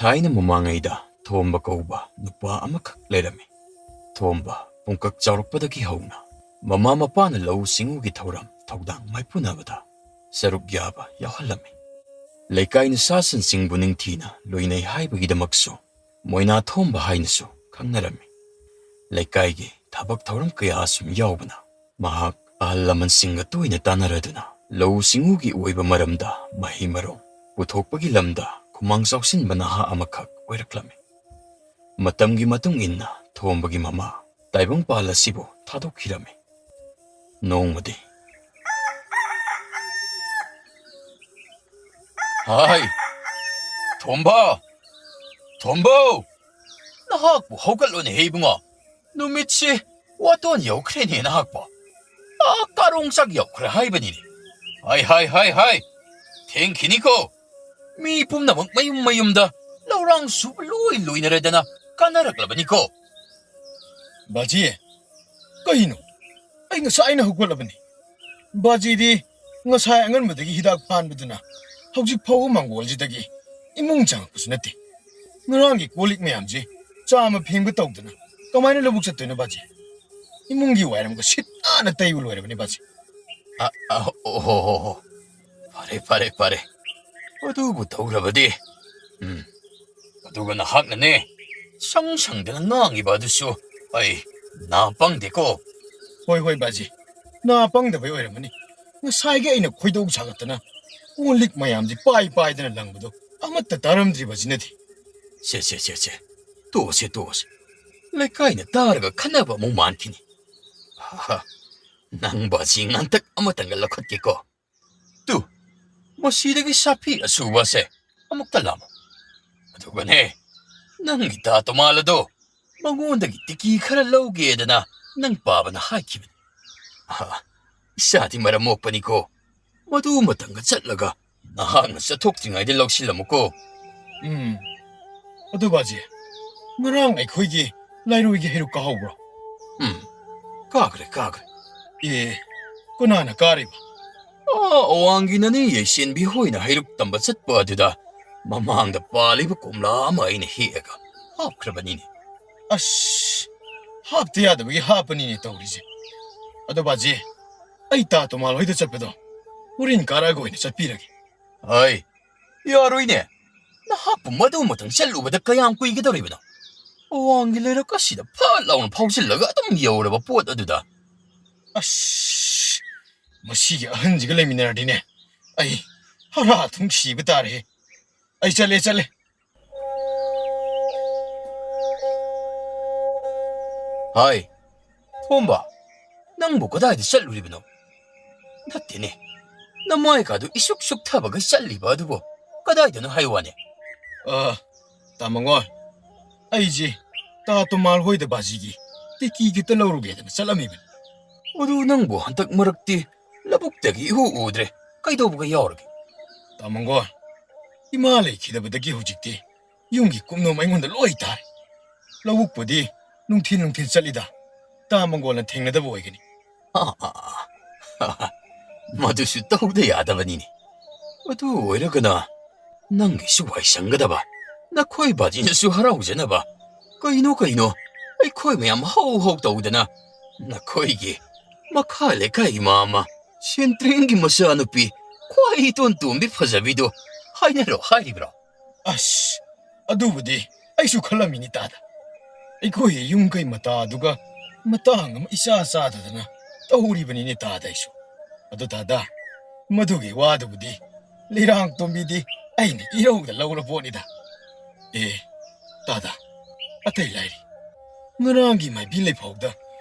ꯊꯥꯏꯅ ꯃꯃꯥꯡꯉꯩꯗ ꯊꯣꯝꯕ ꯀꯧꯕ ꯅꯨꯄꯥ ꯑꯃꯈꯛ ꯂꯩꯔꯝꯃꯤ꯫ ꯊꯣꯝꯕ ꯄꯨꯡꯀꯛ ꯆꯥꯎꯔꯛꯄꯗꯒꯤ ꯍꯧꯅ ꯃꯃꯥ ꯃꯄꯥꯅ ꯂꯧꯎ ꯁꯤꯡꯎꯒꯤ ꯊꯧꯗꯥꯡ ꯃꯥꯏꯄꯨꯅꯕꯗ ꯁꯔꯨꯛ ꯌꯥꯕ ꯌꯥꯎꯍꯜꯂꯝꯃꯤ꯫ ꯂꯩꯀꯥꯏꯅ ꯁꯥ ꯁꯟꯁꯤꯡꯕꯨ ꯅꯤꯡꯊꯤꯅ ꯂꯣꯏꯅꯩ ꯍꯥꯏꯕꯒꯤꯗꯃꯛꯁꯨ ꯃꯣꯏꯅꯥ ꯊꯣꯝꯕ ꯍꯥꯏꯅꯁꯨ ꯈꯪꯅꯔꯝꯃꯤ꯫ ꯂꯩꯀꯥꯏꯒꯤ ꯊꯕꯛ ꯊꯧꯔꯝ ꯀꯌꯥ ꯁꯨꯝ ꯌꯥꯎꯕꯅ ꯃꯍꯥꯛ ꯑꯍꯜ ꯂꯃꯟꯁꯤꯡꯒ ꯇꯣꯏꯅ ꯇꯥꯟꯅꯔꯗꯨꯅ ꯂꯧꯎ ꯁꯤꯡꯎꯒꯤ ꯑꯣꯏꯕ ꯃꯔꯝꯗ ꯃꯍꯩ ꯃꯔꯣꯡ ꯄꯨꯊꯣꯛꯄꯒꯤ ꯂꯝꯗ ꯈꯨꯃꯥꯡ ꯆꯥꯎꯁꯤꯟꯕ ꯅꯍꯥ ꯑꯃꯈꯛ ꯑꯣꯏꯔꯛꯂꯝꯃꯤ꯫ ꯃꯇꯝꯒꯤ ꯃꯇꯨꯡ ꯏꯟꯅ ꯊꯣꯝꯕꯒꯤ ꯃꯃꯥ ꯇꯥꯏꯕꯪꯄꯥꯜ ꯑꯁꯤꯕꯨ ꯊꯥꯗꯣꯛꯈꯤꯔꯝꯃꯤ꯫ ꯅꯣꯡꯃꯗꯤ ꯍꯥꯏ ꯊꯣꯝꯕ, ꯊꯣꯝꯕꯧ, ꯅꯍꯥꯛꯄꯨ ꯍꯧꯒꯠꯂꯣꯅꯦꯍꯦ ꯏꯕꯨꯡꯉꯣ꯫ ꯅꯨꯃꯤꯠꯁꯤ ꯋꯥꯇꯣꯟ ꯌꯧꯈ꯭ꯔꯦꯅꯦ ꯅꯍꯥꯛꯄꯨ꯫ ꯀꯥꯔꯣꯡꯆꯥꯛ ꯌꯧꯈ꯭ꯔꯦ ꯍꯥꯏꯕꯅꯤꯅꯦ꯫ ꯍꯥꯏ ꯊꯦꯡꯈꯤꯅꯤꯀꯣ꯫ ꯃꯤ ꯄꯨꯝꯅꯃꯛ ꯃꯌꯨꯝ ꯃꯌꯨꯝꯗ ꯂꯧꯔꯥꯡ ꯁꯨꯕ ꯂꯣꯏꯅꯔꯗꯅ ꯀꯥꯟꯅꯔꯛꯂꯕꯅꯤꯀꯣ꯫ ꯕꯥꯖꯤ, ꯀꯩꯅꯣ? ꯑꯩ ꯉꯁꯥꯏꯅ ꯍꯧꯒꯠꯂꯕꯅꯤ꯫ ꯕꯥꯖꯤꯗꯤ ꯉꯁꯥꯏ ꯑꯉꯟꯕꯗꯒꯤ ꯍꯤꯗꯥꯛ ꯐꯥꯟꯕꯗꯨꯅ ꯍꯧꯖꯤꯛ ꯐꯥꯎꯕ ꯃꯥꯡꯒꯣꯜꯁꯤꯗꯒꯤ ꯏꯃꯨꯡ ꯆꯪꯉꯛꯄꯁꯨ ꯅꯠꯇꯦ꯫ ꯉꯔꯥꯡꯒꯤ ꯀꯣꯜꯂꯤꯛ ꯃꯌꯥꯝꯁꯤ ꯆꯥꯝꯃ ꯐꯦꯡꯕ ꯇꯧꯗꯅ ꯀꯃꯥꯏꯅ ꯂꯧꯕꯨꯛ ꯆꯠꯇꯣꯏꯅꯣ ꯕꯥꯖꯤ? ꯏꯃꯨꯡꯒꯤ ꯋꯥꯏꯔꯝꯒ ꯁꯤꯠ ꯅꯥꯟꯅ ꯇꯩꯕ ꯂꯣꯏꯔꯕꯅꯤ ꯕꯥꯖꯤ꯫ ꯑꯣꯍꯣ, ꯐꯔꯦ꯫ ꯑꯗꯨꯕꯨ ꯇꯧꯔꯕꯗꯤ ꯑꯗꯨꯒ ꯅꯍꯥꯛꯅꯅꯦ ꯁꯪꯗꯅ ꯉꯥꯡꯉꯤꯕ ꯑꯗꯨꯁꯨ ꯑꯩ ꯅꯥ ꯄꯪꯗꯦꯀꯣ꯫ ꯍꯣꯏ ꯕꯥꯖꯤ, ꯅꯥ ꯄꯪꯗꯕꯩ ꯑꯣꯏꯔꯝꯃꯅꯤ꯫ ꯉꯁꯥꯏꯒꯤ ꯑꯩꯅ ꯈꯣꯏꯗꯧ ꯁꯥꯒꯠꯇꯅ ꯀꯣꯜꯂꯤꯛ ꯃꯌꯥꯝꯁꯤ ꯄꯥꯏꯗꯅ ꯂꯪꯕꯗꯣ ꯑꯃꯠꯇ ꯇꯥꯔꯝꯗ꯭ꯔꯤꯕꯁꯤꯅꯗꯤ꯫ ꯁꯦ ꯇꯣꯛꯑꯁꯦ꯫ ꯂꯩꯀꯥꯏꯅ ꯇꯥꯔꯒ ꯈꯟꯅꯕ ꯑꯃꯨꯛ ꯃꯥꯟꯈꯤꯅꯤ꯫ ꯅꯪ ꯕꯥꯖꯤ ꯉꯥꯡꯇꯛ ꯑꯃꯇꯪꯒ ꯂꯧꯈꯠꯀꯦꯀꯣ꯫ ꯃꯁꯤꯗꯒꯤ ꯁꯥꯐꯤ ꯑꯁꯨꯕꯁꯦ ꯑꯃꯨꯛꯇ ꯂꯥꯝꯃꯨ꯫ ꯑꯗꯨꯒꯅꯦ ꯅꯪꯒꯤ ꯇꯥ ꯇꯣꯃꯥꯜ ꯑꯗꯣ ꯃꯉꯣꯟꯗꯒꯤ ꯇꯤꯀꯤ ꯈꯔ ꯂꯧꯒꯦꯗꯅ ꯅꯪ ꯄꯥꯕꯅ ꯍꯥꯏꯈꯤꯕꯅꯤ꯫ ꯏꯆꯥꯗꯤ ꯃꯔꯝ ꯃꯣꯛꯄꯅꯤꯀꯣ꯫ ꯃꯗꯨ ꯑꯃꯇꯪꯒ ꯆꯠꯂꯒ ꯅꯍꯥꯛꯅ ꯆꯠꯊꯣꯛꯇ꯭ꯔꯤꯉꯩꯗ ꯂꯧꯁꯤꯜꯂꯝꯃꯨꯀꯣ꯫ ꯑꯗꯨ ꯕꯥꯖꯤ, ꯉꯔꯥꯡ ꯑꯩꯈꯣꯏꯒꯤ ꯂꯥꯏꯔꯣꯏꯒꯤ ꯍꯩꯔꯨꯛ ꯀꯥꯍꯧꯕ꯭ꯔꯣ? ꯀꯥꯈ꯭ꯔꯦ꯫ ꯀꯅꯥꯅ ꯀꯥꯔꯤꯕ? ꯑꯋꯥꯡꯒꯤ ꯅꯅꯦ ꯌꯩꯁꯦꯟꯕꯤ ꯍꯣꯏꯅ ꯍꯩꯔꯨꯛ ꯇꯝꯕ ꯆꯠꯄ ꯑꯗꯨꯗ ꯃꯃꯥꯡꯗ ꯄꯥꯜꯂꯤꯕ ꯀꯣꯝꯂꯥ ꯑꯃ ꯑꯩꯅ ꯍꯦꯛꯑꯒ ꯍꯥꯞꯈ꯭ꯔꯕꯅꯤꯅꯦ꯫ ꯑꯁ, ꯍꯥꯞꯇ ꯌꯥꯗꯕꯒꯤ ꯍꯥꯞꯄꯅꯤꯅꯦ ꯇꯧꯔꯤꯁꯦ꯫ ꯑꯗꯣ ꯕꯥꯖꯤ, ꯑꯩ ꯇꯥ ꯇꯣꯃꯥꯜ ꯍꯣꯏꯗ ꯆꯠꯄꯗꯣ ꯍꯣꯔꯦꯟ ꯀꯥꯔꯛꯑꯒ ꯑꯣꯏꯅ ꯆꯠꯄꯤꯔꯒꯦ꯫ ꯌꯥꯔꯣꯏꯅꯦ꯫ ꯅꯍꯥꯛꯄꯨ ꯃꯗꯨꯃꯇꯪ ꯆꯠꯂꯨꯕꯗ ꯀꯌꯥꯝ ꯀꯨꯏꯒꯗꯧꯔꯤꯕꯅꯣ? ꯑꯋꯥꯡꯒꯤ ꯂꯩꯔꯛ ꯑꯁꯤꯗ ꯐꯠ ꯂꯥꯎꯅ ꯐꯥꯎꯖꯤꯜꯂꯒ ꯑꯗꯨꯝ ꯌꯧꯔꯕ ꯄꯣꯠ ꯑꯗꯨꯗ꯫ ꯑꯁ, ꯃꯁꯤꯒꯤ ꯑꯍꯟꯁꯤꯒ ꯂꯩꯃꯤꯟꯅꯔꯗꯤꯅꯦ ꯑꯩ ꯍꯥꯔꯥꯊꯨꯡ ꯁꯤꯕ ꯇꯥꯔꯦꯍꯦ꯫ ꯑꯩ ꯆꯠꯂꯦ꯫ ꯊꯣꯝꯕ, ꯅꯪꯕꯨ ꯀꯗꯥꯏꯗ ꯆꯠꯂꯨꯔꯤꯕꯅꯣ? ꯅꯠꯇꯦꯅꯦ, ꯅꯃꯥꯏꯀꯥꯗꯨ ꯏꯁꯨꯛ ꯁꯨꯛꯊꯕꯒ ꯆꯠꯂꯤꯕ ꯑꯗꯨꯕꯨ ꯀꯗꯥꯏꯗꯅꯣ ꯍꯥꯏꯌꯨ ꯋꯥꯅꯦ꯫ ꯇꯥꯃꯉꯣꯏ, ꯑꯩꯁꯦ ꯇꯥ ꯇꯣꯃꯥꯜ ꯍꯣꯏꯗ ꯕꯥꯖꯤꯒꯤ ꯇꯤꯀꯤ ꯈꯤꯇ ꯂꯧꯔꯨꯒꯦꯗꯅ ꯆꯠꯂꯝꯃꯤꯕꯅꯤ꯫ ꯑꯗꯨ ꯅꯪꯕꯨ ꯍꯟꯗꯛ ꯃꯔꯛꯇꯤ ꯂꯧꯕꯨꯛꯇꯒꯤ ꯏꯎ ꯎꯗ꯭ꯔꯦ꯫ ꯀꯩꯗꯧꯕꯒ ꯌꯥꯎꯔꯒꯦ? ꯇꯥꯃꯉꯣꯏ, ꯏꯃꯥ ꯂꯩꯈꯤꯗꯕꯗꯒꯤ ꯍꯧꯖꯤꯛꯇꯤ ꯌꯨꯝꯒꯤ ꯀꯨꯞꯅꯣꯝ ꯑꯩꯉꯣꯟꯗ ꯂꯣꯏ ꯇꯥꯔꯦ꯫ ꯂꯧꯕꯨꯛꯄꯨꯗꯤ ꯅꯨꯡꯊꯤꯜ ꯆꯠꯂꯤꯗ ꯇꯥꯃꯪꯒꯣꯜꯅ ꯊꯦꯡꯅꯗꯕ ꯑꯣꯏꯒꯅꯤ꯫ ꯃꯗꯨꯁꯨ ꯇꯧꯗ ꯌꯥꯗꯕꯅꯤꯅꯦ꯫ ꯑꯗꯨ ꯑꯣꯏꯔꯒꯅ ꯅꯪꯒꯤꯁꯨ ꯋꯥꯏ ꯁꯪꯒꯗꯕ, ꯅꯈꯣꯏ ꯕꯥꯖꯤꯅꯁꯨ ꯍꯔꯥꯎꯖꯅꯕ ꯀꯩꯅꯣ ꯑꯩꯈꯣꯏ ꯃꯌꯥꯝ ꯍꯧ ꯇꯧꯗꯅ ꯅꯈꯣꯏꯒꯤ ꯃꯈꯥ ꯂꯩꯀꯥꯏꯒꯤ ꯃꯥꯃ ꯁꯦꯟꯇ꯭ꯔꯦꯟꯒꯤ ꯃꯆꯥꯅꯨꯄꯤ ꯈ꯭ꯋꯥꯏ ꯏꯇꯣꯟ ꯇꯣꯝꯕꯤ ꯐꯖꯕꯤꯗꯣ ꯍꯥꯏꯅꯔꯣ ꯍꯥꯏꯔꯤꯕ꯭ꯔꯣ? ꯑꯁ, ꯑꯗꯨꯕꯨꯗꯤ ꯑꯩꯁꯨ ꯈꯜꯂꯝꯃꯤꯅꯤ ꯇꯥꯗ꯫ ꯑꯩꯈꯣꯏꯒꯤ ꯌꯨꯝ ꯀꯩ ꯃꯇꯥꯗꯨꯒ ꯃꯇꯥꯡ ꯑꯃ ꯏꯆꯥ ꯆꯥꯗꯗꯅ ꯇꯧꯔꯤꯕꯅꯤꯅꯦ ꯇꯥꯗ ꯑꯩꯁꯨ꯫ ꯑꯗꯨ ꯇꯥꯗ, ꯃꯗꯨꯒꯤ ꯋꯥꯗꯨꯕꯨꯗꯤ ꯂꯩꯔꯥꯡ ꯇꯣꯝꯕꯤꯗꯤ ꯑꯩꯅ ꯏꯔꯧꯗ ꯂꯧꯔ ꯄꯣꯠꯅꯤꯗ꯫ ꯇꯥꯗ, ꯑꯇꯩ ꯂꯥꯏꯔꯤ ꯉꯔꯥꯡꯒꯤ ꯃꯥꯏꯕꯤ ꯂꯩꯐꯥꯎꯗ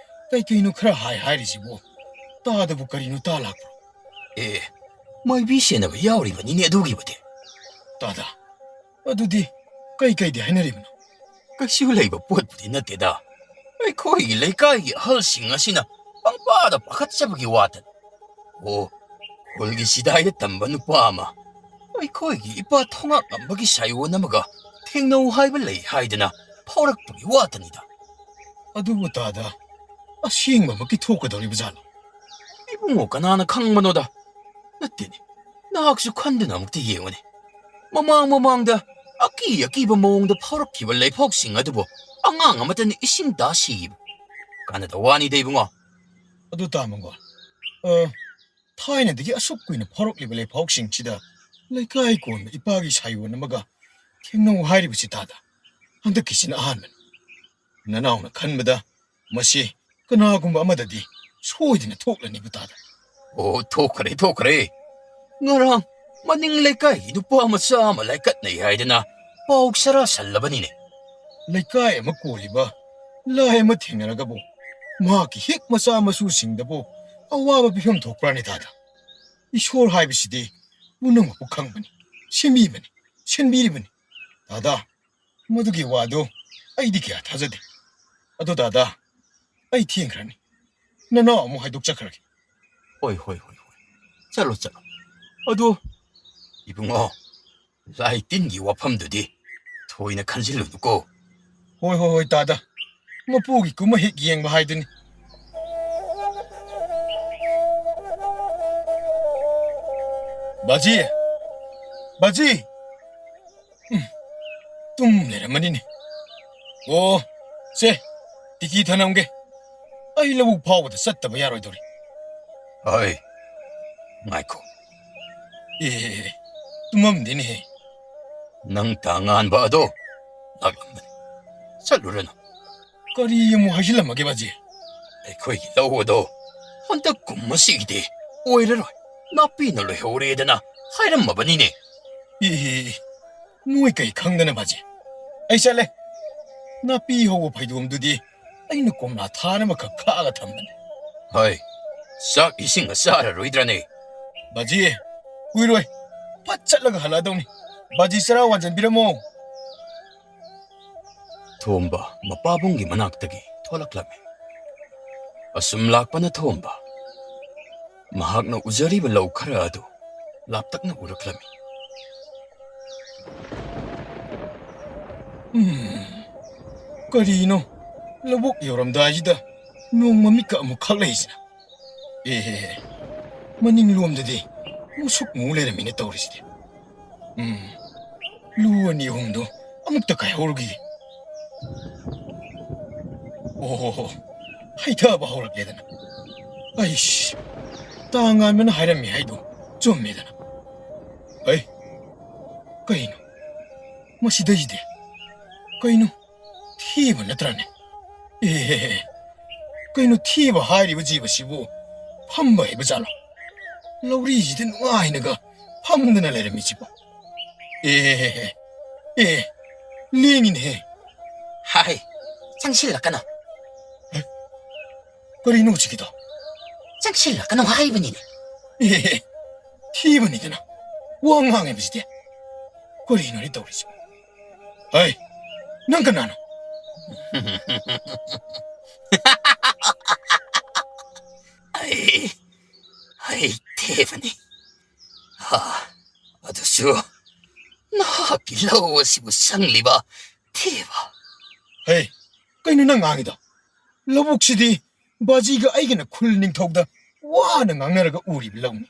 ꯀꯩꯅꯣ ꯈꯔ ꯍꯥꯏꯔꯤꯁꯤꯕꯨ ꯇꯥꯗꯕꯨ ꯀꯔꯤꯅꯣ ꯇꯥ ꯂꯥꯛꯄ꯭ꯔꯣ? ꯃꯥꯏꯕꯤ ꯁꯦꯟꯅꯕ ꯌꯥꯎꯔꯤꯕꯅꯤꯅꯦ ꯑꯗꯨꯒꯤꯕꯨꯗꯤ꯫ ꯇꯥꯗ, ꯑꯗꯨꯗꯤ ꯀꯩꯗꯤ ꯍꯥꯏꯅꯔꯤꯕꯅꯣ? ꯀꯩꯁꯨ ꯂꯩꯕ ꯄꯣꯠꯄꯨꯗꯤ ꯅꯠꯇꯦꯗ꯫ ꯑꯩꯈꯣꯏꯒꯤ ꯂꯩꯀꯥꯏꯒꯤ ꯑꯍꯜꯁꯤꯡ ꯑꯁꯤꯅ ꯄꯪꯄꯥꯗ ꯄꯥꯈꯠꯆꯕꯒꯤ ꯋꯥꯇꯅꯤ꯫ ꯈꯨꯜꯒꯤ ꯁꯤꯗꯥꯏꯗ ꯇꯝꯕ ꯅꯨꯄꯥ ꯑꯃ ꯑꯩꯈꯣꯏꯒꯤ ꯏꯄꯥ ꯊꯣꯉꯥꯛꯉꯝꯕꯒꯤ ꯁꯥꯏꯑꯣꯟ ꯑꯃꯒ ꯊꯦꯡꯅꯧ ꯍꯥꯏꯕ ꯂꯩ ꯍꯥꯏꯗꯅ ꯐꯥꯎꯔꯛꯄꯒꯤ ꯋꯥꯇꯅꯤꯗ꯫ ꯑꯗꯨꯕꯨ ꯇꯥꯗ, ꯑꯁꯦꯡꯕꯃꯛꯀꯤ ꯊꯣꯛꯀꯗꯧꯔꯤꯕꯖꯥꯠꯂꯣ? ꯏꯕꯨꯡꯉꯣ, ꯀꯅꯥꯅ ꯈꯪꯕꯅꯣꯗ꯫ ꯅꯠꯇꯦꯅꯦ, ꯅꯍꯥꯛꯁꯨ ꯈꯟꯗꯨꯅ ꯑꯃꯨꯛꯇ ꯌꯦꯡꯉꯨꯅꯦ꯫ ꯃꯃꯥꯡꯗ ꯑꯀꯤꯕ ꯃꯑꯣꯡꯗ ꯐꯥꯎꯔꯛꯈꯤꯕ ꯂꯩꯐꯥꯎꯁꯤꯡ ꯑꯗꯨꯕꯨ ꯑꯉꯥꯡ ꯑꯃꯇꯅ ꯏꯁꯤꯡ ꯇꯥꯁꯤꯕ ꯀꯥꯟꯅꯗ ꯋꯥꯅꯤꯗ ꯏꯕꯨꯡꯉꯣ. ꯑꯗꯨ ꯇꯥꯃꯪꯒꯣꯜ, ꯊꯥꯏꯅꯗꯒꯤ ꯑꯁꯨꯛ ꯀꯨꯏꯅ ꯐꯥꯎꯔꯛꯂꯤꯕ ꯂꯩꯐꯥꯎꯁꯤꯡꯁꯤꯗ ꯂꯩꯀꯥꯏ ꯀꯣꯟꯕ ꯏꯄꯥꯒꯤ ꯁꯥꯌꯣꯟ ꯑꯃꯒ ꯊꯦꯡꯅꯧ ꯍꯥꯏꯔꯤꯕꯁꯤ ꯇꯥꯗ ꯍꯟꯗꯛꯀꯤꯁꯤꯅ ꯑꯍꯥꯟꯕꯅꯤ. ꯅꯅꯥꯎꯅ ꯈꯟꯕꯗ ꯃꯁꯤ ꯀꯅꯥꯒꯨꯝꯕ ꯑꯃꯗꯗꯤ ꯁꯣꯏꯗꯅ ꯊꯣꯛꯂꯅꯤꯕ ꯇꯥꯗ. ꯑꯣ, ꯊꯣꯛꯈ꯭ꯔꯦ. ꯉꯔꯥꯡ ꯃꯅꯤꯡ ꯂꯩꯀꯥꯏꯒꯤ ꯅꯨꯄꯥ ꯃꯆꯥ ꯑꯃ ꯂꯥꯏꯀꯠꯅꯩ ꯍꯥꯏꯗꯅ ꯄꯥꯎ ꯁꯔꯥ ꯁꯜꯂꯕꯅꯤꯅꯦ. ꯂꯩꯀꯥꯏ ꯑꯃ ꯀꯣꯜꯂꯤꯕ ꯂꯥꯏ ꯑꯃ ꯊꯦꯡꯅꯔꯒꯕꯨ ꯃꯍꯥꯛꯀꯤ ꯍꯦꯛ ꯃꯆꯥ ꯃꯁꯨꯁꯤꯡꯗꯕꯨ ꯑꯋꯥꯕ ꯄꯤꯐꯝ ꯊꯣꯛꯄ꯭ꯔꯥꯅꯦ ꯇꯥꯗ. ꯏꯁꯣꯔ ꯍꯥꯏꯕꯁꯤꯗꯤ ꯄꯨꯝꯅꯃꯛꯄꯨ ꯈꯪꯕꯅꯤ, ꯁꯦꯝꯕꯤꯕꯅꯤ, ꯁꯤꯟꯕꯤꯔꯤꯕꯅꯤ. ꯇꯥꯗ, ꯃꯗꯨꯒꯤ ꯋꯥꯗꯨ ꯑꯩꯗꯤ ꯀꯌꯥ ꯊꯥꯖꯗꯦ. ꯑꯗꯣ ꯇꯥꯗ, ꯑꯩ ꯊꯦꯡꯈ꯭ꯔꯅꯤ. ꯅꯅꯥꯎ ꯑꯃꯨꯛ ꯍꯥꯏꯗꯣꯛꯆꯈ꯭ꯔꯒꯦ. ꯍꯣꯏ. ꯆꯠꯂꯣ. ꯑꯗꯣ ꯏꯕꯨꯡꯉꯣ, ꯂꯥꯏ ꯇꯤꯟꯒꯤ ꯋꯥꯐꯝꯗꯨꯗꯤ ꯊꯣꯏꯅ ꯈꯟꯖꯤꯜꯂꯨꯅꯨꯀꯣ. ꯍꯣꯏ ꯇꯥꯗ. ꯃꯄꯨꯒꯤ ꯀꯨꯝꯃ ꯍꯦꯛ ꯌꯦꯡꯕ ꯍꯥꯏꯗꯨꯅꯤ. ꯕꯥꯖꯤ! ꯇꯨꯝ ꯂꯩꯔꯝꯃꯅꯤꯅꯦ. ꯑꯣ, ꯁꯦ, ꯇꯤꯀꯤ ꯊꯅꯝꯒꯦ. ꯑꯩ ꯂꯧꯕꯨꯛ ꯐꯥꯎꯕꯗ ꯆꯠꯇꯕ ꯌꯥꯔꯣꯏꯗꯧꯔꯤ. ꯍꯣꯏ, ꯉꯥꯏꯈꯣ. ꯇꯨꯝꯃꯝꯗꯦꯅꯦꯍꯦ. ꯅꯪ ꯇꯥꯉꯥꯟꯕ ꯑꯗꯣ ꯂꯥꯛꯂꯝꯕꯅꯤ. ꯆꯠꯂꯨꯔꯅꯨ. ꯀꯔꯤ ꯑꯃꯨꯛ ꯍꯥꯏꯖꯤꯜꯂꯝꯃꯒꯦ ꯕꯥꯖꯤ? ꯑꯩꯈꯣꯏꯒꯤ ꯂꯧ ꯑꯗꯣ ꯍꯟꯗꯛ ꯀꯨꯝꯃꯁꯤꯒꯤꯗꯤ ꯑꯣꯏꯔꯔꯣꯏ, ꯅꯥꯄꯤꯅ ꯂꯣꯏꯍꯧꯔꯦꯗꯅ ꯍꯥꯏꯔꯝꯃꯕꯅꯤꯅꯦ. ꯅꯣꯏ ꯀꯩ ꯈꯪꯗꯅ ꯕꯥꯖꯤ? ꯑꯩ ꯆꯠꯂꯦ. ꯅꯥꯄꯤ ꯍꯧꯕ ꯐꯩꯗꯣꯝꯗꯨꯗꯤ ꯑꯩꯅ ꯀꯣꯝꯂꯥ ꯊꯥꯅꯕꯈꯛ ꯈꯥꯛꯑꯒ ꯊꯝꯕꯅꯤ. ꯍꯣꯏ, ꯆꯥꯛ ꯏꯁꯤꯡꯒ ꯆꯥꯔꯔꯣꯏꯗ꯭ꯔꯅꯦ? ꯕꯥꯖꯤ, ꯀꯨꯏꯔꯣꯏ. ꯐꯠ ꯆꯠꯂꯒ ꯍꯜꯂꯛꯑꯗꯧꯅꯤ. ꯕꯥꯖꯤ ꯆꯔꯥ ꯋꯥꯟꯖꯟꯕꯤꯔꯝꯃꯣ. ꯊꯣꯝꯕ ꯃꯄꯥꯕꯨꯡꯒꯤ ꯃꯅꯥꯛꯇꯒꯤ ꯊꯣꯛꯂꯛꯂꯝꯃꯤ. ꯑꯁꯨꯝ ꯂꯥꯛꯄꯅ ꯊꯣꯝꯕ ꯃꯍꯥꯛꯅ ꯎꯖꯔꯤꯕ ꯂꯧ ꯈꯔ ꯑꯗꯨ ꯂꯥꯞꯇꯛꯅ ꯎꯔꯛꯂꯝꯃꯤ. ꯀꯔꯤꯅꯣ ꯂꯧꯕꯨꯛ ꯌꯧꯔꯝꯗꯥꯏꯁꯤꯗ ꯅꯣꯡ ꯃꯃꯤꯠꯀ ꯑꯃꯨꯛ ꯈꯛꯂꯛꯏꯁꯤꯅ? ꯃꯅꯤꯡꯂꯣꯝꯗꯗꯤ ꯃꯨꯁꯨꯛ ꯃꯨ ꯂꯩꯔꯝꯃꯤꯅꯦ ꯇꯧꯔꯤꯁꯤꯗꯤ. ꯂꯨ ꯑꯅꯤ ꯑꯍꯨꯝꯗꯣ ꯑꯃꯨꯛꯇ ꯀꯥꯏꯍꯧꯔꯨꯈꯤꯒꯦ. ꯑꯣ, ꯍꯩꯊꯕ ꯍꯧꯔꯛꯂꯦꯗꯅ. ꯑꯩꯁ, ꯇꯥꯉꯥꯟꯕꯅ ꯍꯥꯏꯔꯝꯃꯤ ꯍꯥꯏꯗꯣ ꯆꯨꯝꯃꯦꯗꯅ. ꯀꯩꯅꯣ ꯃꯁꯤꯗꯩꯁꯤꯗꯤ? ꯀꯩꯅꯣ ꯊꯤꯕ ꯅꯠꯇ꯭ꯔꯅꯦ? ꯀꯩꯅꯣ ꯊꯤꯕ ꯍꯥꯏꯔꯤꯕ ꯖꯤꯕꯁꯤꯕꯨ ꯐꯝꯕ ꯍꯩꯕ ꯖꯥꯠꯂꯣ? ꯂꯧꯔꯤꯁꯤꯗ ꯅꯨꯡꯉꯥꯏꯅꯒ ꯐꯝꯗꯅ ꯂꯩꯔꯝꯃꯤꯁꯤꯕꯣ. ꯂꯦꯡꯉꯤꯅꯦꯍꯦ. ꯍꯥꯏ, ꯆꯪꯁꯤꯜꯂꯛꯀꯅꯣ. ꯀꯔꯤꯅꯣ ꯍꯧꯖꯤꯛꯀꯤꯗꯣ? ꯆꯪꯁꯤꯜꯂꯛꯀꯅꯣ ꯍꯥꯏꯕꯅꯤꯅꯦ. ꯊꯤꯕꯅꯤꯗꯅ ꯋꯥ ꯉꯥꯡꯉꯤꯕꯁꯤꯗꯤ. ꯀꯔꯤꯅꯣꯅꯦ ꯇꯧꯔꯤꯁꯤꯕꯣ? ꯅꯪ ꯀꯅꯥꯅꯣ? ꯑꯩ ꯊꯦꯕꯅꯤ. ꯑꯗꯨꯁꯨ ꯅꯍꯥꯛꯀꯤ ꯂꯧ ꯑꯁꯤꯕꯨ ꯁꯪꯂꯤꯕ ꯊꯦꯕ. ꯀꯩꯅꯣ ꯅꯪ ꯉꯥꯡꯉꯤꯗꯣ? ꯂꯧꯕꯨꯛꯁꯤꯗꯤ ꯕꯥꯖꯤꯒ ꯑꯩꯒꯅ ꯈꯨꯜ ꯅꯤꯡꯊꯧꯗ ꯋꯥꯅ ꯉꯥꯡꯅꯔꯒ ꯎꯔꯤꯕ ꯂꯧꯅꯤ.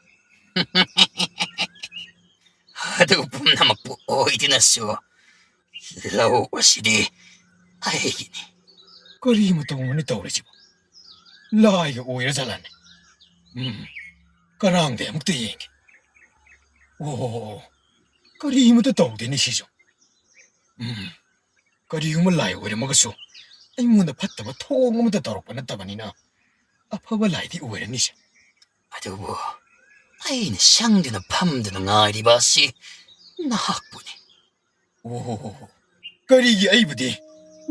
ꯑꯗꯨ ꯄꯨꯝꯅꯃꯛꯄꯨ ꯑꯣꯏꯗꯨꯅꯁꯨ ꯂꯧ ꯑꯁꯤꯗꯤ ꯑꯩꯒꯤꯅꯤ. ꯀꯔꯤ ꯃꯇꯧꯅꯣꯅꯦ ꯇꯧꯔꯤꯁꯤꯕꯣ? ꯂꯥꯏꯒ ꯑꯣꯏꯔꯖꯥꯠꯂꯅꯦ? ꯀꯔꯥꯡꯗꯩ ꯑꯃꯨꯛꯇ ꯌꯦꯡꯒꯦ. ꯑꯣ, ꯀꯔꯤꯃꯇ ꯇꯧꯗꯦꯅꯦ ꯁꯤꯁꯨ. ꯀꯔꯤꯒꯨꯝꯕ ꯂꯥꯏ ꯑꯣꯏꯔꯝꯃꯒꯁꯨ ꯑꯩꯉꯣꯟꯗ ꯐꯠꯇꯕ ꯊꯣꯡ ꯑꯃꯇ ꯇꯧꯔꯛꯄ ꯅꯠꯇꯕꯅꯤꯅ ꯑꯐꯕ ꯂꯥꯏꯗꯤ ꯑꯣꯏꯔꯅꯤꯁꯦ. ꯑꯗꯨꯕꯨ ꯑꯩꯅ ꯁꯪꯗꯨꯅ ꯐꯝꯗꯨꯅ ꯉꯥꯏꯔꯤꯕ ꯑꯁꯤ ꯅꯍꯥꯛꯄꯨꯅꯤ. ꯑꯣ, ꯀꯔꯤꯒꯤ ꯑꯩꯕꯨꯗꯤ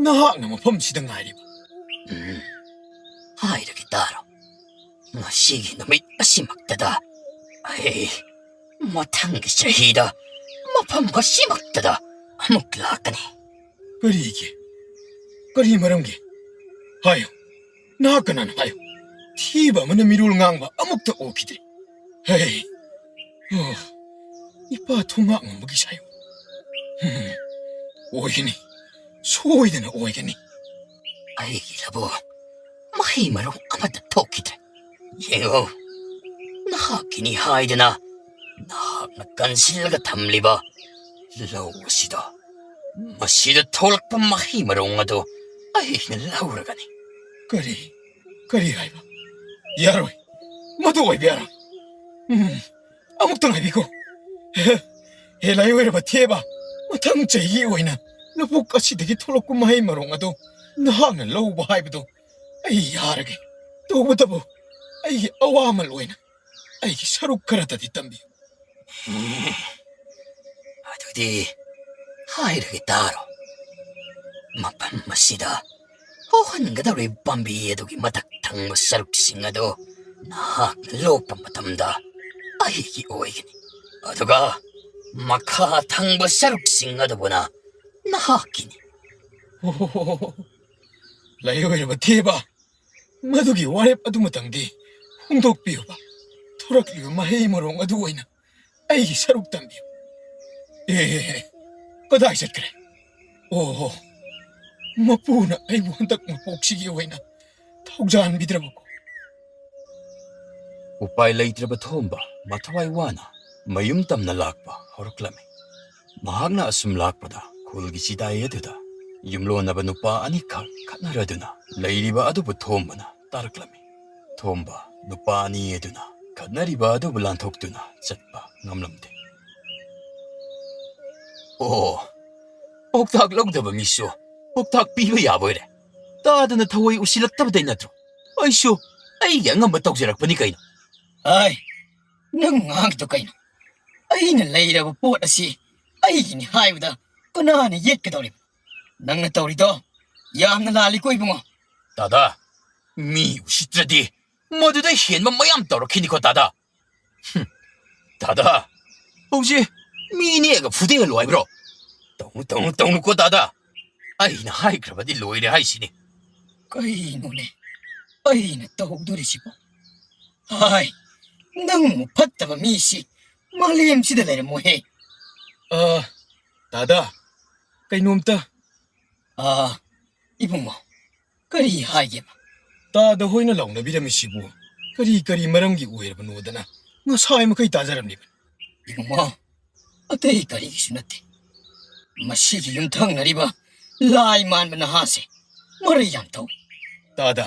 ꯅꯍꯥꯛꯅ ꯃꯐꯝꯁꯤꯗ ꯉꯥꯏꯔꯤꯕ? ꯍꯥꯏꯔꯒꯦ ꯇꯥꯔꯣ. ꯉꯁꯤꯒꯤ ꯅꯨꯃꯤꯠ ꯑꯁꯤꯃꯛꯇꯗ ꯑꯩ ꯃꯊꯪꯒꯤ ꯆꯍꯤꯗ ꯃꯐꯝ ꯑꯁꯤꯃꯛꯇꯗ ꯑꯃꯨꯛ ꯂꯥꯛꯀꯅꯤ. ꯀꯔꯤꯒꯤ? ꯀꯔꯤ ꯃꯔꯝꯒꯤ? ꯍꯥꯏꯌꯨ, ꯅꯍꯥꯛ ꯀꯅꯥꯅꯣ ꯍꯥꯏꯌꯨ. ꯊꯤꯕ ꯑꯃꯅ ꯃꯤꯔꯣꯜ ꯉꯥꯡꯕ ꯑꯃꯨꯛꯇ ꯎꯈꯤꯗ꯭ꯔꯤ. ꯏꯄꯥ ꯊꯣꯡꯉꯥꯛ ꯉꯝꯕꯒꯤ ꯁꯥꯌꯣꯟ. ꯑꯣꯏꯒꯅꯤ, ꯁꯣꯏꯗꯅ ꯑꯣꯏꯒꯅꯤ. ꯑꯩꯒꯤ ꯂꯕꯨꯛ ꯃꯍꯩ ꯃꯔꯣꯡ ꯑꯃꯠꯇ ꯊꯣꯛꯈꯤꯗ꯭ꯔꯦ. ꯌꯦꯡꯉꯨ, ꯅꯍꯥꯛꯀꯤꯅꯤ ꯍꯥꯏꯗꯅ ꯅꯍꯥꯛꯅ ꯀꯟꯁꯤꯜꯂꯒ ꯊꯝꯂꯤꯕ ꯂꯧ ꯑꯁꯤꯗ ꯃꯁꯤꯗ ꯊꯣꯛꯂꯛꯄ ꯃꯍꯩ ꯃꯔꯣꯡ ꯑꯗꯨ ꯑꯩꯅ ꯂꯧꯔꯒꯅꯤ. ꯀꯔꯤ ꯍꯥꯏꯕ? ꯌꯥꯔꯣꯏ, ꯃꯗꯨ ꯑꯣꯏꯕ ꯌꯥꯔꯣꯏ. ꯑꯃꯨꯛꯇꯪ ꯍꯥꯏꯕꯤꯈꯣ. ꯍꯦ ꯂꯥꯏꯑꯣꯏꯔꯕ ꯊꯦꯕ, ꯃꯊꯪ ꯆꯍꯤꯒꯤ ꯑꯣꯏꯅ ꯂꯧꯕꯨꯛ ꯑꯁꯤꯗꯒꯤ ꯊꯣꯛꯂꯛꯄ ꯃꯍꯩ ꯃꯔꯣꯡ ꯑꯗꯨ ꯅꯍꯥꯛꯅ ꯂꯧꯕ ꯍꯥꯏꯕꯗꯨ ꯑꯩ ꯌꯥꯔꯒꯦ. ꯇꯧꯕꯇꯕꯨ ꯑꯩꯒꯤ ꯑꯋꯥꯃꯜ ꯑꯣꯏꯅ ꯑꯩꯒꯤ ꯁꯔꯨꯛ ꯈꯔꯇꯗꯤ ꯇꯝꯕꯤꯌꯨ. ꯑꯗꯨꯗꯤ ꯍꯥꯏꯔꯒꯦ ꯇꯥꯔꯣ. ꯃꯐꯝ ꯑꯁꯤꯗ ꯍꯧꯍꯟꯒꯗꯧꯔꯤꯕ ꯄꯥꯝꯕꯤ ꯑꯗꯨꯒꯤ ꯃꯊꯛ ꯊꯪꯕ ꯁꯔꯨꯛꯁꯤꯡ ꯑꯗꯨ ꯅꯍꯥꯛꯅ ꯂꯣꯛꯄ ꯃꯇꯝꯗ ꯑꯩꯒꯤ ꯑꯣꯏꯒꯅꯤ. ꯑꯗꯨꯒ ꯃꯈꯥ ꯊꯪꯕ ꯁꯔꯨꯛꯁꯤꯡ ꯑꯗꯨꯕꯨꯅ ꯅꯍꯥꯛꯀꯤꯅꯤ. ꯑꯣ, ꯂꯥꯏꯑꯣꯏꯔꯕ ꯊꯦꯕ, ꯃꯗꯨꯒꯤ ꯋꯥꯔꯦꯞ ꯑꯗꯨꯃꯇꯪꯗꯤ ꯍꯣꯡꯗꯣꯛꯄꯤꯌꯨꯕ. ꯊꯣꯔꯛꯂꯤꯕ ꯃꯍꯩ ꯃꯔꯣꯡ ꯑꯗꯨ ꯑꯣꯏꯅ ꯑꯩꯒꯤ ꯁꯔꯨꯛ ꯇꯝꯕꯤꯌꯨ. ꯀꯗꯥꯏ ꯆꯠꯈ꯭ꯔꯦ? ꯑꯣ, ꯃꯄꯨꯅ ꯑꯩꯕꯨ ꯍꯟꯗꯛ ꯃꯄꯣꯛꯁꯤꯒꯤ ꯑꯣꯏꯅ ꯊꯧꯖꯥꯟꯕꯤꯗ꯭ꯔꯕꯀꯣ. ꯎꯄꯥꯏ ꯂꯩꯇ꯭ꯔꯕ ꯊꯣꯝꯕ ꯃꯊꯋꯥꯏ ꯋꯥꯅ ꯃꯌꯨꯝ ꯇꯝꯅ ꯂꯥꯛꯄ ꯍꯧꯔꯛꯂꯝꯃꯤ. ꯃꯍꯥꯛꯅ ꯑꯁꯨꯝ ꯂꯥꯛꯄꯗ ꯈꯨꯜꯒꯤ ꯆꯤꯗꯥꯏ ꯑꯗꯨꯗ ꯌꯨꯝꯂꯣꯟꯅꯕ ꯅꯨꯄꯥ ꯑꯅꯤꯈꯛ ꯈꯠꯅꯔꯗꯨꯅ ꯂꯩꯔꯤꯕ ꯑꯗꯨꯕꯨ ꯊꯣꯝꯕꯅ ꯇꯥꯔꯛꯂꯝꯃꯤ. ꯊꯣꯝꯕ ꯅꯨꯄꯥ ꯑꯅꯤ ꯑꯗꯨꯅ ꯈꯠꯅꯔꯤꯕ ꯑꯗꯨꯕꯨ ꯂꯥꯟꯊꯣꯛꯇꯨꯅ ꯆꯠꯄ ꯉꯝꯂꯝꯗꯦ. ꯑꯣ, ꯄꯥꯎꯇꯥꯛ ꯂꯧꯗꯕ ꯃꯤꯁꯨ ꯄꯥꯎꯇꯥꯛ ꯄꯤꯕ ꯌꯥꯕ ꯑꯣꯏꯔꯦ. ꯇꯥꯗꯅ ꯊꯋꯣꯏ ꯎꯁꯤꯜꯂꯛꯇꯕꯗꯩ ꯅꯠꯇ꯭ꯔꯣ? ꯑꯩꯁꯨ ꯑꯩꯒꯤ ꯑꯉꯝꯕ ꯇꯧꯖꯔꯛꯄꯅꯤ ꯀꯩꯅꯣ. ꯍꯥꯏ, ꯅꯪ ꯉꯥꯡꯉꯤꯗꯣ ꯀꯩꯅꯣ? ꯑꯩꯅ ꯂꯩꯔꯕ ꯄꯣꯠ ꯑꯁꯤ ꯑꯩꯒꯤꯅꯤ ꯍꯥꯏꯕꯗ ꯀꯅꯥꯅ ꯌꯦꯠꯀꯗꯧꯔꯤꯕ? ꯅꯪꯅ ꯇꯧꯔꯤꯗꯣ ꯌꯥꯝꯅ ꯂꯥꯜꯂꯤꯀꯣ ꯏꯕꯨꯡꯉꯣ. ꯗꯥꯗꯥ, ꯃꯤ ꯎꯁꯤꯠꯇ꯭ꯔꯗꯤ ꯃꯗꯨꯗ ꯍꯦꯟꯕ ꯃꯌꯥꯝ ꯇꯧꯔꯛꯈꯤꯅꯤꯀꯣ ꯗꯥꯗꯥ. ꯗꯥꯗꯥ, ꯍꯧꯖꯤꯛ ꯃꯤ ꯅꯦꯛꯑꯒ ꯐꯨꯗꯦꯛꯍꯜꯂꯣ ꯍꯥꯏꯕ꯭ꯔꯣ? ꯇꯧꯅꯨꯀꯣ ꯗꯥꯗꯥ. ꯑꯩꯅ ꯍꯥꯏꯈ꯭ꯔꯕꯗꯤ ꯂꯣꯏꯔꯦ ꯍꯥꯏꯁꯤꯅꯤ. ꯀꯩꯅꯣꯅꯦ ꯑꯩꯅ ꯇꯧꯗꯣꯔꯤꯁꯤꯕꯣ? ꯍꯥꯏ, ꯅꯪꯃꯨꯛ ꯐꯠꯇꯕ ꯃꯤꯁꯤ ꯃꯥꯂꯦꯝꯁꯤꯗ ꯂꯩꯔꯝꯃꯣꯏꯍꯦ. ꯗꯥꯗꯥ, ꯀꯩꯅꯣꯝꯇ. ꯏꯕꯨꯡꯉꯣ, ꯀꯔꯤ ꯍꯥꯏꯒꯦꯕ? ꯇꯥꯗ ꯍꯣꯏꯅ ꯂꯥꯎꯅꯕꯤꯔꯝꯃꯤꯁꯤꯕꯨ ꯀꯔꯤ ꯃꯔꯝꯒꯤ ꯑꯣꯏꯔꯕꯅꯣꯗꯅ ꯉꯁꯥꯏ ꯃꯈꯩ ꯇꯥꯖꯔꯝꯂꯤꯕꯅꯤ. ꯏꯕꯨꯡꯉꯣ, ꯑꯇꯩ ꯀꯔꯤꯒꯤꯁꯨ ꯅꯠꯇꯦ. ꯃꯁꯤꯒꯤ ꯌꯨꯝꯊꯪꯅꯔꯤꯕ ꯂꯥꯏ ꯃꯥꯟꯕ ꯅꯍꯥꯁꯦ ꯃꯔꯩ ꯌꯥꯝ ꯇꯧꯏ. ꯗꯥꯗꯥ,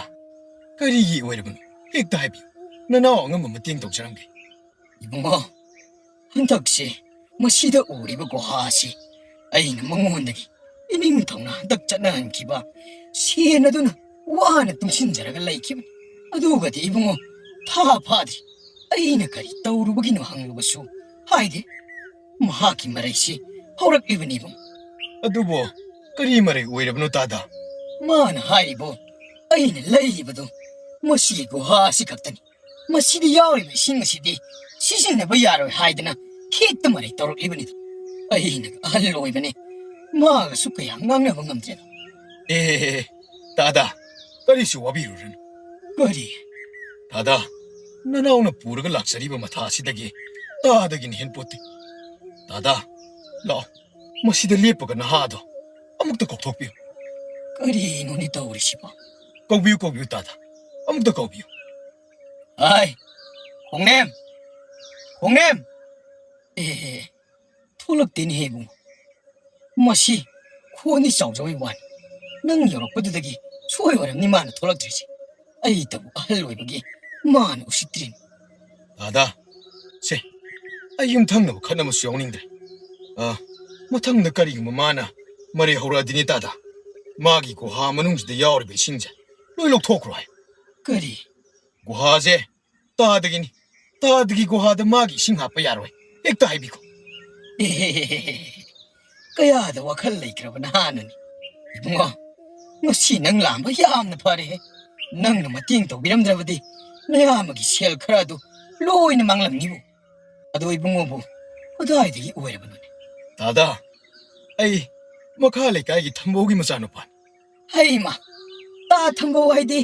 ꯀꯔꯤꯒꯤ ꯑꯣꯏꯔꯕꯅꯣ? ꯍꯦꯛꯇ ꯍꯥꯏꯕꯤꯌꯨ. ꯅꯅꯥꯎ ꯑꯉꯝꯕ ꯃꯇꯦꯡ ꯇꯧꯖꯔꯝꯒꯦ. ꯏꯕꯨꯡꯉꯣ, ꯍꯟꯗꯛꯁꯦ ꯃꯁꯤꯗ ꯎꯔꯤꯕ ꯒꯨꯍꯥ ꯑꯁꯤ ꯑꯩꯅ ꯃꯉꯣꯟꯗꯒꯤ ꯏꯅꯤꯡꯊꯧꯅ ꯍꯟꯗꯛ ꯆꯠꯅꯍꯟꯈꯤꯕ ꯁꯦꯟ ꯑꯗꯨꯅ ꯋꯥꯅ ꯇꯨꯡꯁꯤꯟꯖꯔꯒ ꯂꯩꯈꯤꯕꯅꯤ. ꯑꯗꯨꯒꯗꯤ ꯏꯕꯨꯡꯉꯣ, ꯊꯥ ꯐꯥꯗ꯭ꯔꯤ ꯑꯩꯅ ꯀꯔꯤ ꯇꯧꯔꯨꯕꯒꯤꯅꯣ ꯍꯪꯂꯨꯕꯁꯨ ꯍꯥꯏꯗꯦ. ꯃꯍꯥꯛꯀꯤ ꯃꯔꯩꯁꯤ ꯍꯧꯔꯛꯂꯤꯕꯅꯤ ꯏꯕꯨꯡꯉꯣ. ꯑꯗꯨꯕꯨ ꯀꯔꯤ ꯃꯔꯩ ꯑꯣꯏꯔꯕꯅꯣ ꯗꯥꯗꯥ? ꯃꯥꯅ ꯍꯥꯏꯔꯤꯕꯣ, ꯑꯩꯅ ꯂꯩꯔꯤꯕꯗꯣ ꯃꯁꯤꯒꯤ ꯒꯨꯍꯥ ꯑꯁꯤ ꯈꯛꯇꯅꯤ. ꯃꯁꯤꯗ ꯌꯥꯎꯔꯤꯕ ꯏꯁꯤꯡ ꯑꯁꯤꯗꯤ ꯁꯤꯖꯤꯟꯅꯕ ꯌꯥꯔꯣꯏ ꯍꯥꯏꯗꯅ ꯍꯦꯛꯇ ꯃꯔꯩ ꯇꯧꯔꯛꯂꯤꯕꯅꯤꯗ. ꯑꯩꯅ ꯑꯍꯜ ꯑꯣꯏꯕꯅꯤ, ꯃꯥꯒꯁꯨ ꯀꯌꯥ ꯉꯥꯡꯅꯕ ꯉꯝꯗ꯭ꯔꯦꯗ. ꯗꯥꯗꯥ, ꯀꯔꯤꯁꯨ ꯋꯥꯕꯤꯔꯨꯔꯅꯨ. ꯀꯔꯤ? ꯗꯥꯗꯥ, ꯅꯅꯥꯎꯅ ꯄꯨꯔꯒ ꯂꯥꯛꯆꯔꯤꯕ ꯃꯊꯥ ꯑꯁꯤꯗꯒꯤ ꯇꯥꯗꯒꯤꯅ ꯍꯦꯟꯄꯣꯠꯇꯦ. ꯗꯥꯗꯥ, ꯂꯥꯛꯑꯣ, ꯃꯁꯤꯗ ꯂꯦꯞꯄꯒ ꯅꯍꯥꯗꯣ ꯑꯃꯨꯛꯇ ꯀꯧꯊꯣꯛꯄꯤꯌꯨ. ꯀꯔꯤꯅꯣꯅꯦ ꯇꯧꯔꯤꯁꯤꯕꯣ? ꯀꯧꯕꯤꯌꯨ ꯗꯥꯗꯥ, ꯑꯃꯨꯛꯇ ꯀꯧꯕꯤꯌꯨ. ꯍꯥꯏ, ꯈꯣꯡꯅꯦꯝ, ꯈꯣꯡꯅꯦꯝ! ꯊꯣꯛꯂꯛꯇꯦꯅꯦꯍꯦ ꯏꯕꯨꯡꯉꯣ. ꯃꯁꯤ ꯈꯣꯟꯗꯤ ꯆꯥꯎꯖꯕꯩ ꯋꯥꯅꯤ. ꯅꯪ ꯌꯧꯔꯛꯄꯗꯨꯗꯒꯤ ꯁꯣꯏ ꯑꯣꯏꯔꯝꯅꯤ ꯃꯥꯅ ꯊꯣꯛꯂꯛꯇ꯭ꯔꯤꯁꯦ. ꯑꯩꯇꯕꯨ ꯑꯍꯜ ꯑꯣꯏꯕꯒꯤ ꯃꯥꯅ ꯎꯁꯤꯠꯇ꯭ꯔꯤꯅꯤ. ꯗꯥꯗꯥ, ꯁꯦ, ꯑꯩ ꯌꯨꯝꯊꯪꯅꯕ ꯈꯠꯅꯕꯁꯨ ꯌꯥꯎꯅꯤꯡꯗ꯭ꯔꯦ. ꯃꯊꯪꯗ ꯀꯔꯤꯒꯨꯝꯕ ꯃꯥꯅ ꯃꯔꯩ ꯍꯧꯔꯛꯑꯗꯤꯅꯦ ꯗꯥꯗꯥ, ꯃꯥꯒꯤ ꯒꯨꯍꯥ ꯃꯅꯨꯡꯁꯤꯗ ꯌꯥꯎꯔꯤꯕ ꯏꯁꯤꯡꯁꯦ ꯂꯣꯏ ꯂꯧꯊꯣꯛꯈ꯭ꯔꯣ ꯍꯥꯏ. ꯀꯔꯤ? ꯒꯨꯍꯥꯁꯦ ꯇꯥꯗꯒꯤꯅꯤ. ꯇꯥꯗꯒꯤ ꯒꯨꯍꯥꯗ ꯃꯥꯒꯤ ꯏꯁꯤꯡ ꯍꯥꯞꯄ ꯌꯥꯔꯣꯏ. ꯍꯦꯛꯇ ꯍꯥꯏꯕꯤꯈꯣ. ꯀꯌꯥꯗ ꯋꯥꯈꯜ ꯂꯩꯈ꯭ꯔꯕ ꯅꯍꯥꯅꯅꯤ. ꯏꯕꯨꯡꯉꯣ, ꯉꯁꯤ ꯅꯪ ꯂꯥꯛꯑꯝꯕ ꯌꯥꯝꯅ ꯐꯔꯦꯍꯦ. ꯅꯪꯅ ꯃꯇꯦꯡ ꯇꯧꯕꯤꯔꯝꯗ꯭ꯔꯕꯗꯤ ꯅꯌꯥꯝꯕꯒꯤ ꯁꯦꯜ ꯈꯔ ꯑꯗꯨ ꯂꯣꯏꯅ ꯃꯥꯡꯂꯝꯅꯤꯕꯨ. ꯑꯗꯣ ꯏꯕꯨꯡꯉꯣꯕꯨ ꯀꯗꯥꯏꯗꯒꯤ ꯑꯣꯏꯔꯕꯅꯣꯅꯦ? ꯗꯥꯗꯥ, ꯑꯩ ꯃꯈꯥ ꯂꯩꯀꯥꯏꯒꯤ ꯊꯝꯕꯧꯒꯤ ꯃꯆꯥꯅꯨꯄꯥꯅꯤ. ꯍꯩꯃ, ꯇꯥ ꯊꯝꯕꯧ ꯍꯥꯏꯗꯤ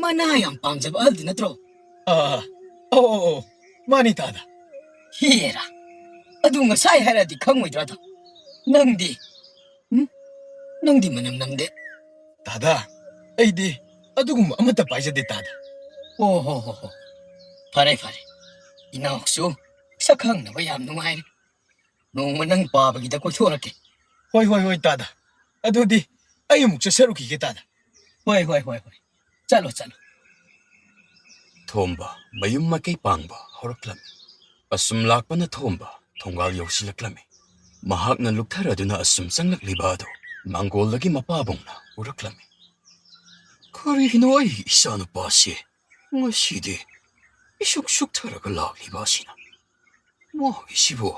ꯃꯅꯥ ꯌꯥꯝ ꯄꯥꯝꯖꯕ ꯑꯍꯜꯗꯨ ꯅꯠꯇ꯭ꯔꯣ? ꯃꯥꯅꯤ ꯗꯥꯗꯥ. ꯍꯦꯔꯥ, ꯑꯗꯨ ꯉꯁꯥꯏ ꯍꯥꯏꯔꯗꯤ ꯈꯪꯉꯣꯏꯗ꯭ꯔꯥꯗꯣ? ꯅꯪꯗꯤ ꯅꯪꯗꯤ ꯃꯅꯝ ꯅꯝꯗꯦ. ꯗꯥꯗꯥ, ꯑꯩꯗꯤ ꯑꯗꯨꯒꯨꯝꯕ ꯑꯃꯠꯇ ꯄꯥꯏꯖꯗꯦ ꯗꯥꯗꯥ. ꯍꯣ. ꯐꯔꯦ. ꯏꯅꯥꯎꯁꯨ ꯁꯛꯈꯪꯅꯕ ꯌꯥꯝ ꯅꯨꯡꯉꯥꯏꯔꯦ. ꯅꯣꯡꯃ ꯅꯪ ꯄꯥꯕꯒꯤꯗ ꯀꯣꯏꯊꯣꯔꯛꯀꯦ. ꯍꯣꯏ ꯇꯥꯗ ꯑꯗꯨꯗꯤ ꯑꯩ ꯑꯃꯨꯛ ꯆꯠꯆꯔꯨꯈꯤꯒꯦ ꯇꯥꯗ ꯍꯣꯏ ꯆꯠꯂꯣ ꯊꯣꯝꯕ ꯃꯌꯨꯝ ꯃꯀꯩ ꯄꯥꯡꯕ ꯍꯧꯔꯛꯂꯝꯃꯤ ꯑꯁꯨꯝ ꯂꯥꯛꯄꯅ ꯊꯣꯝꯕ ꯊꯣꯡꯒꯥꯜ ꯌꯧꯁꯤꯜꯂꯛꯂꯝꯃꯤ ꯃꯍꯥꯛꯅ ꯂꯨꯛꯊꯔꯗꯨꯅ ꯑꯁꯨꯝ ꯆꯪꯂꯛꯂꯤꯕ ꯑꯗꯨ ꯃꯥꯡꯒꯣꯜꯗꯒꯤ ꯃꯄꯥꯕꯨꯡꯅ ꯎꯔꯛꯂꯝꯃꯤ ꯀꯔꯤꯒꯤꯅꯣ ꯑꯩ ꯏꯆꯥꯅꯨꯄꯥꯁꯤ ꯉꯁꯤꯗꯤ ꯏꯁꯨꯛ ꯁꯨꯛꯊꯔꯒ ꯂꯥꯛꯂꯤꯕ ꯑꯁꯤꯅ ꯃꯥꯒꯤꯁꯤꯕꯨ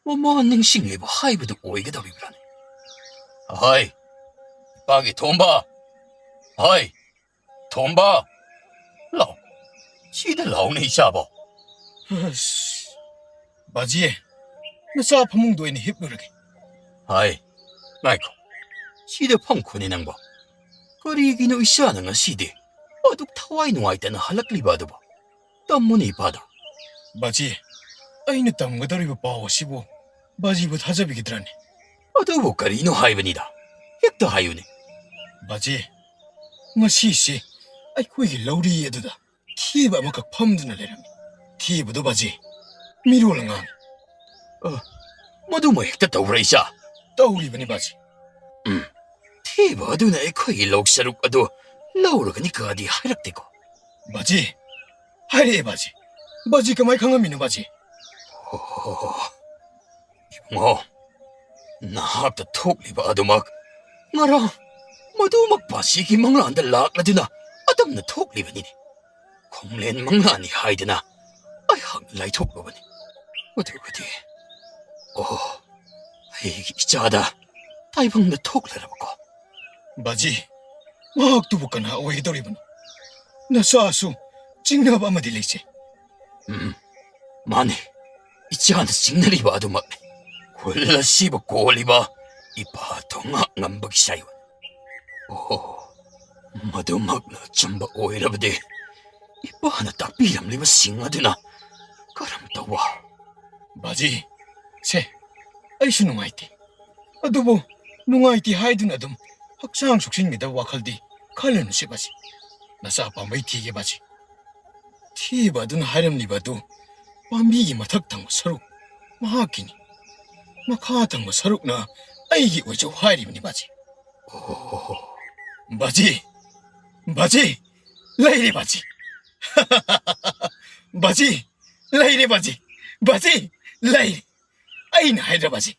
ꯃꯃꯥ ꯅꯤꯡꯁꯤꯡꯂꯤꯕ ꯍꯥꯏꯕꯗꯨ ꯑꯣꯏꯒꯗꯧꯔꯤꯕ꯭ꯔꯥꯅꯦ ꯍꯥꯏ ꯏꯄꯥꯒꯤ ꯊꯣꯝꯕ ꯍꯥꯏ ꯊꯣꯝꯕ ꯂꯥꯎ ꯁꯤꯗ ꯂꯥꯎꯅꯦ ꯏꯆꯥꯕꯣ ꯑꯁ ꯕꯥꯖꯤ ꯅꯆꯥ ꯐꯃꯨꯡꯗ ꯑꯣꯏꯅ ꯍꯤꯞꯂꯨꯔꯒꯦ ꯍꯥꯏ ꯉꯥꯏꯈꯣ ꯁꯤꯗ ꯐꯝꯈꯣꯅꯦ ꯅꯪꯕꯣ ꯀꯔꯤꯒꯤꯅꯣ ꯏꯆꯥꯅ ꯉꯁꯤꯗꯤ ꯑꯗꯨꯛ ꯊꯋꯥꯏ ꯅꯨꯡꯉꯥꯏꯇꯅ ꯍꯜꯂꯛꯂꯤꯕ ꯑꯗꯨꯕꯨ ꯇꯝꯃꯨꯅꯦ ꯏꯄꯥꯗ ꯕꯥꯖꯤ ꯑꯩꯅ ꯇꯝꯒꯗꯧꯔꯤꯕ ꯄꯥꯎ ꯑꯁꯤꯕꯨ ꯕꯥꯖꯤꯕꯨ ꯊꯥꯖꯕꯤꯒꯗ꯭ꯔꯥꯅꯦ ꯑꯗꯨꯕꯨ ꯀꯔꯤꯅꯣ ꯍꯥꯏꯕꯅꯤꯗ ꯍꯦꯛꯇ ꯍꯥꯏꯌꯨꯅꯦ ꯕꯥꯖꯤ ꯉꯁꯤꯁꯦ ꯑꯩꯈꯣꯏꯒꯤ ꯂꯧꯔꯤ ꯑꯗꯨꯗ ꯊꯤꯕ ꯑꯃꯈꯛ ꯐꯝꯗꯨꯅ ꯂꯩꯔꯝꯃꯤ ꯊꯤꯕꯗꯨ ꯕꯥꯖꯤ ꯃꯤꯔꯣꯜ ꯉꯥꯡꯉꯤ ꯃꯗꯨꯃ ꯍꯦꯛꯇ ꯇꯧꯕ꯭ꯔꯥ ꯏꯆꯥ ꯇꯧꯔꯤꯕꯅꯤ ꯕꯥꯖꯤ ꯊꯤꯕ ꯑꯗꯨꯅ ꯑꯩꯈꯣꯏꯒꯤ ꯂꯧ ꯁꯔꯨꯛ ꯑꯗꯨ ꯂꯧꯔꯒꯅꯤ ꯀꯥꯗꯤ ꯍꯥꯏꯔꯛꯇꯦꯀꯣ ꯕꯥꯖꯤ ꯍꯥꯏꯔꯛꯑꯦ ꯕꯥꯖꯤ ꯕꯥꯖꯤ ꯀꯃꯥꯏ ꯈꯪꯉꯝꯃꯤꯅꯣ ꯕꯥꯖꯤ ꯑꯣ 이봉호, 나합다 톡리바 아도막 나라 마도막 바시기 망라한다 락라드나 아담나 톡리바니니 콩렌 망라니 하이드나 아이학 라이 톡로바니 어디 오 이기 짜다 다이방나 톡레라바고 바지 마학두부 까나 오해더리브노 나사수 징나바 아마디 레이지 마네 이치하나 징나리바 아도막 홀라 씨바 고리바 이파 동학 남박이 사이원 오 마도막나 점바 오이라바데 이파 하나 딱 비람리바 싱하드나 가람 떠와 바지 세 아이수 누가이티 아두부 누가이티 하이드나 좀 학상 속신미다 와칼디 칼레누 세바지 나사 밤바이 티게 바지 티바든 하렴리바도 밤비기 마탁 당고 서로 마하키니 마카 당고 서로나 아이기 오죠 하이리브니 바지 바지 바지 라이리 바지 바지 라이리 바지 바지 라이리 아이나 하이드라 바지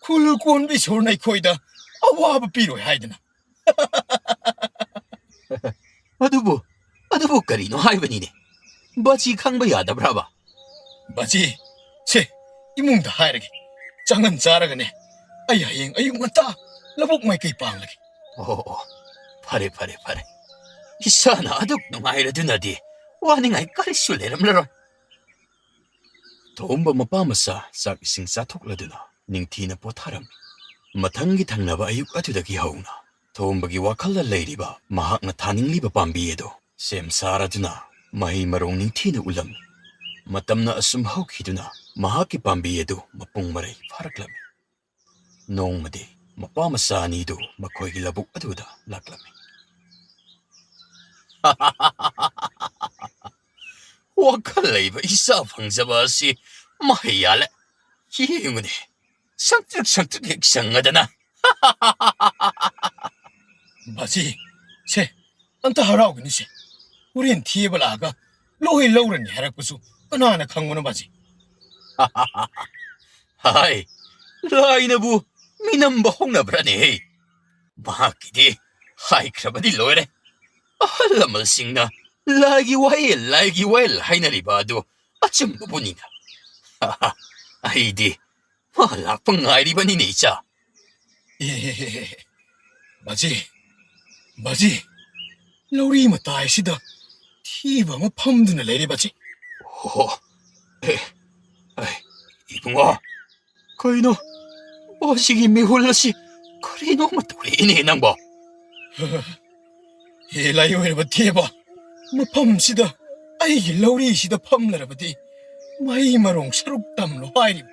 쿨콘 비쇼나이 코이다 아와바 비로이 하이드나 아두부 까리노 하이바니네 바지 강바 야다브라바 바지 세 이몽다 하이르게 짱은 자라가네 아야행 아유만따 라복 마이케이 빵라게 오 파레 이사나 아둑 농아이라드나디 와닝아이 까리슐레람라로 도움바 마빠마사 싹 이싱 싸톡라드나 닝티나 포타람 마탕기 탕나바 아육 아투다기 하우나 도움바기 와칼라 레이리바 마학나 타닝리바 밤비에도 셈사라드나 마히 마롱 닝티나 울람 마땀나 아숨 하우키드나 마하키 밤비에도 마뽕마레이 파락람이 농마디 마빠마사 아니도 마코이기 라북 아두다 락람이 와칼레이바 이사 방자바시 마히야레 이응은이 상뜩 액상하다나 바지 세 안타 하라오그니 세 우린 티에발아가 로히 러우르니 하락부수 까나나 강문어 바지 하이 라이나부 미남바 홍나브라니 마키디 하이 크라바디 로에레 알라마싱나 라기와일 하이나리바도 아침 부분이나 하하 아이디 말락방 아이리바니네 이자 예 바지 러우리 마타이시다 티바마 팜드나 레리 바지 오 이붕아 거이노 버시기 미홀라시 그리노 마토리네 낭바 헬라이오에바 티에바 마팜시다 아이기 러우리시다 팜라라바디 마이마롱 사룩담로 하이리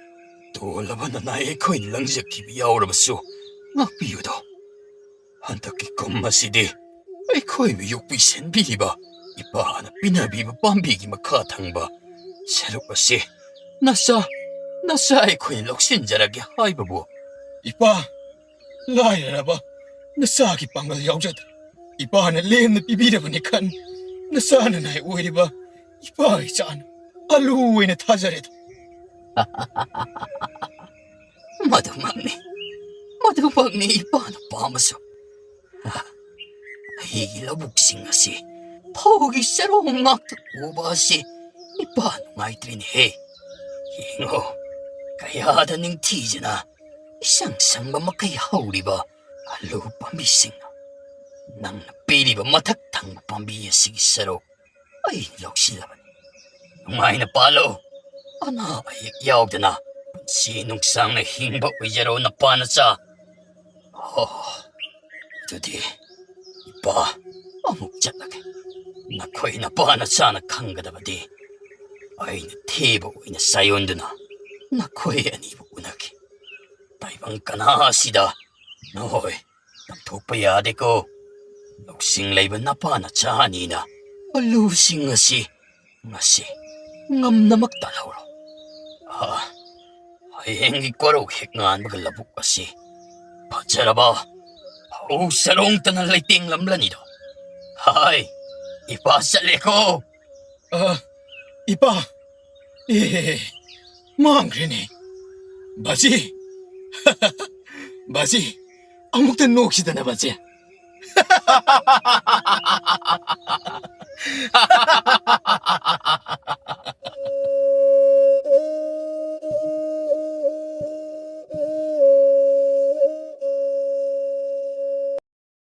돌라바나 나의 코인 랑자키비 야오라바수 막비유도 한타키 껌마시디 아이 코이비 욕비 센비리바 이빠 하나 비나비바 빰비기 마카탕바 새롭바시 나사 아이 코인 럭신자라게 하이바부 이빠 ꯂꯥꯏꯔꯔꯕ ꯅꯆꯥꯒꯤ ꯄꯥꯡꯒꯜ ꯌꯥꯎꯖꯗ꯭ꯔꯦ ꯏꯄꯥꯅ ꯂꯦꯝꯅ ꯄꯤꯕꯤꯔꯕꯅꯤ ꯈꯟ ꯅꯆꯥꯅ ꯅꯥꯏ ꯑꯣꯏꯔꯤꯕ ꯏꯄꯥ ꯏꯆꯥꯅ ꯑꯂꯨ ꯑꯣꯏꯅ ꯊꯥꯖꯔꯦꯗ ꯃꯗꯨꯃꯛꯅꯤ ꯃꯗꯨꯃꯛꯅꯤ ꯏꯄꯥꯅ ꯄꯥꯝꯕꯁꯨ ꯑꯩꯒꯤ ꯂꯧꯕꯨꯛꯁꯤꯡ ꯑꯁꯤ ꯐꯧꯒꯤ ꯆꯔꯣꯡ ꯉꯥꯛꯇ ꯎꯕ ꯑꯁꯤ ꯏꯄꯥ ꯅꯨꯡꯉꯥꯏꯇ꯭ꯔꯤꯅꯦꯍꯦ ꯌꯦꯡꯉꯣ ꯀꯌꯥꯗ ꯅꯤꯡꯊꯤꯖꯅ ꯏꯁꯪ ꯁꯪꯕ ꯃꯈꯩ ꯍꯧꯔꯤꯕ ꯑꯂꯨ ꯄꯥꯝꯕꯤꯁꯤꯡꯅ ꯅꯪꯅ ꯄꯤꯔꯤꯕ ꯃꯊꯛ ꯊꯪꯕ ꯄꯥꯝꯕꯤ ꯑꯁꯤꯒꯤ ꯁꯔꯨꯛ ꯑꯩꯅ ꯂꯧꯁꯤꯜꯂꯕꯅꯤ ꯅꯨꯡꯉꯥꯏꯅ ꯄꯥꯜꯂꯣ ꯑꯅꯥ ꯑꯌꯦꯛ ꯌꯥꯎꯗꯅ ꯄꯨꯟꯁꯤ ꯅꯨꯡꯁꯥꯡꯅ ꯍꯤꯡꯕ ꯑꯣꯏꯖꯔꯣ ꯅꯄꯥꯅꯆꯥ ꯑꯗꯨꯗꯤ ꯏꯄꯥ ꯑꯃꯨꯛ ꯆꯠꯂꯒꯦ ꯅꯈꯣꯏ ꯅꯄꯥꯅꯆꯥꯅ ꯈꯪꯒꯗꯕꯗꯤ ꯑꯩꯅ ꯊꯦꯕ ꯑꯣꯏꯅ ꯆꯥꯌꯣꯟꯗꯨꯅ ꯅꯈꯣꯏ ꯑꯅꯤꯕꯨ ꯎꯅꯈꯤ ꯇꯥꯏꯕꯪ ꯀꯅꯥ ꯑꯁꯤꯗ ꯅꯣꯏ ꯇꯝꯊꯣꯛꯄ ꯌꯥꯗꯦꯀꯣ ꯂꯧꯁꯤꯡ ꯂꯩꯕ ꯅꯄꯥꯅꯆꯥ ꯑꯅꯤꯅ ꯑꯂꯨꯁꯤꯡ ꯑꯁꯤ ꯉꯁꯤ ꯉꯝꯅꯃꯛ ꯇꯥꯜꯍꯧꯔꯣ ꯍꯌꯦꯡꯒꯤ ꯀꯣꯔꯧ ꯍꯦꯛ ꯉꯥꯟꯕꯒ ꯂꯧꯕꯨꯛ ꯑꯁꯤ ꯐꯖꯔꯕ ꯐꯧ ꯆꯔꯣꯡꯇꯅ ꯂꯩꯇꯦꯡꯂꯝꯂꯅꯤꯗꯣ ꯍꯥꯏ ꯏꯄꯥ ꯆꯠꯂꯦꯀꯣ ꯏꯄꯥ ꯃꯥꯡꯈ꯭ꯔꯦꯅꯦ ꯕꯥꯖꯤ ꯕꯥꯖꯤ ꯑꯃꯨꯛꯇ ꯅꯣꯛꯁꯤꯗꯅ ꯕꯥꯖꯤ